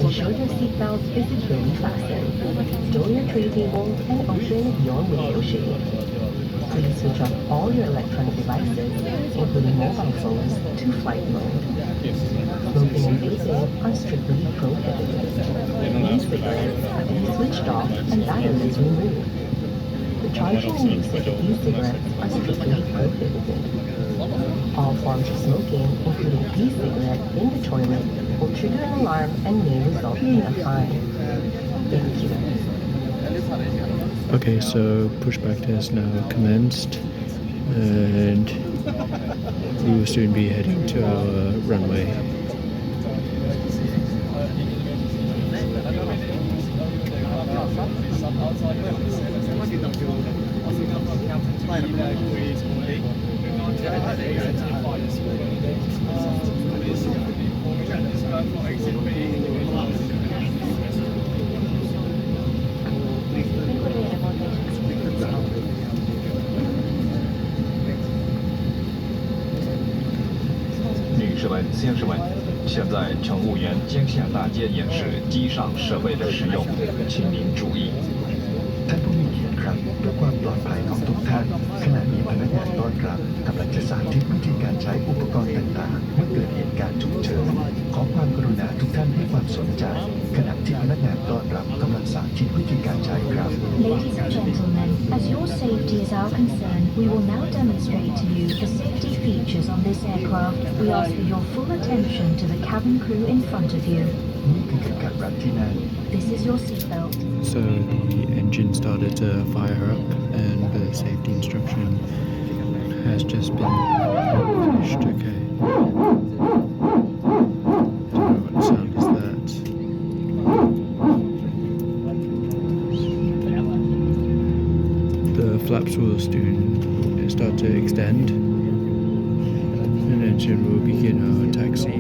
Ensure your seatbelt is securely fastened. Stow your tray table and open your window shade. Please switch off all your electronic devices, including mobile phones, to flight mode. Smoking and vaping are strictly prohibited. E-cigarettes are to be switched off and batteries removed. The charging and usage of e-cigarettes are strictly prohibited. All forms of smoking, including e-cigarette in the toilet, will trigger an alarm and may result in a fine. Thank you. Okay, so pushback test now commenced, and we will soon be heading to our runway.先生们，现在乘务员将向大家演示机上设备的使用，请您注意。ท่านผู้มีเกียรติครับเพื่อความปลอดภัยของทุกท่านขณะนี้พนักงานต้อนรับกำลังจะสาธิตวิธีการใช้อุปกรณ์ต่างๆเมื่อเกิดเหตุการณ์ฉุกเฉินขอความกรุณาทุกท่านให้ความสนใจขณะที่พนักงานต้อนรับกำลังสาธิตวิธีการใช้ครับ Ladies and gentlemen, as your safety is our concern, we will now demonstrate to you the safety features on this aircraft. We ask for your full attention to the cabin crew in front of you. นี่คือเข็มขัดรัดที่นั่ง This is your seatbelt. So the engine started to fire up, and the safety instruction has just been finished. Okay. I don't know what sound is that. The flaps will soon start to extend, and engine will begin our taxi.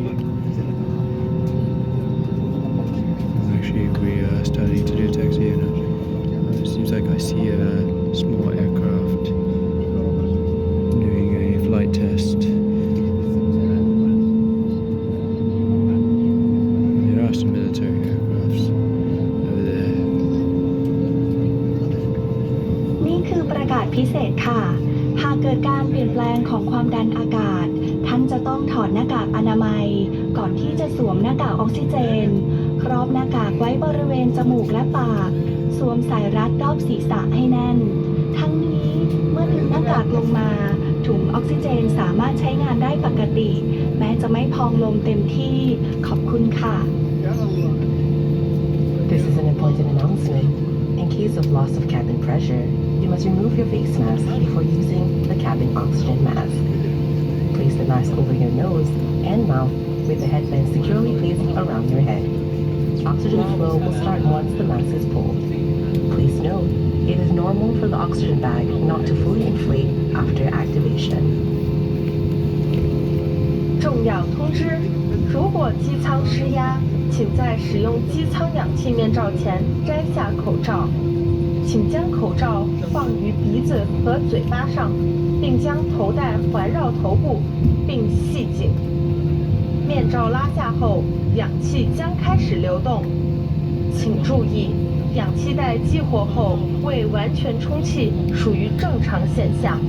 Actually, we are starting to do taxi, and it seems like I see a small aircraft doing a flight test. There are some military aircrafts over there. นี่คือประกาศพิเศษค่ะ หากเกิดการเปลี่ยนแปลงของความดันอากาศ ท่านจะต้องถอดหน้ากากอนามัย ก่อนที่จะสวมหน้ากากออกซิเจน ครอบหน้ากากไว้บริเวณจมูกและปาก สวมสายรัดรอบศีรษะให้แน่น ทั้งนี้เมื่อดึงหน้ากากลงมา ถุงออกซิเจนสามารถใช้งานได้ปกติ แม้จะไม่พองลมเต็มที่ ขอบคุณค่ะ This is an important announcement. In case of loss of cabin pressure, you must remove your face mask before using the cabin oxygen mask. Place the mask over your nose and mouth with the headband securely placed around your head. Oxygen flow will start once the mask is pulled. Please note, it is normal for the oxygen bag not to fully inflate after activation. 重要通知：如果机舱失压，请在使用机舱氧气面罩前摘下口罩。请将口罩放于鼻子和嘴巴上，并将头带环绕头部，并系紧。面罩拉下后，氧气将开始流动。请注意，氧气袋激活后未完全充气，属于正常现象。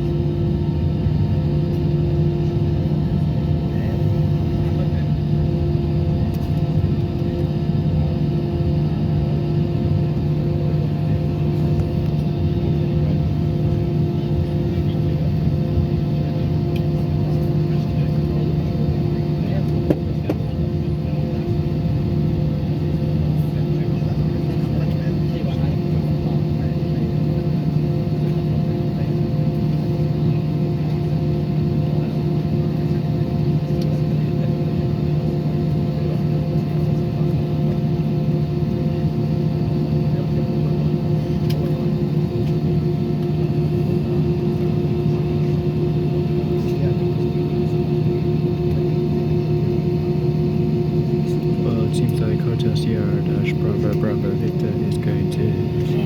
Bravo Victor is going to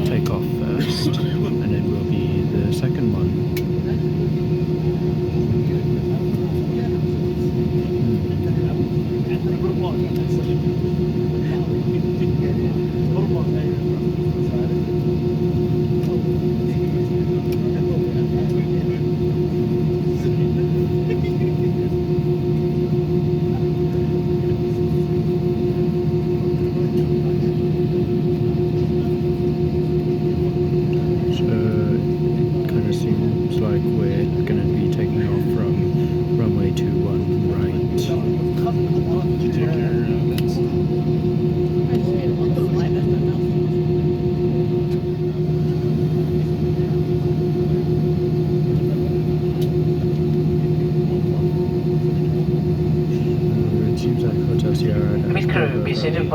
take off first, and then will be the second one.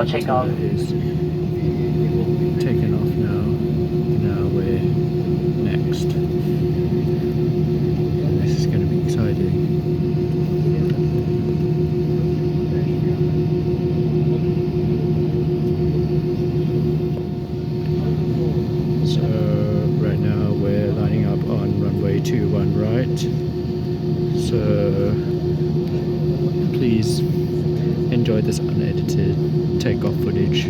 takeoff. Is taken off now. Now we're next. This is going to be exciting. So right now we're lining up on runway 21 right. So please enjoy this unedited takeoff footage.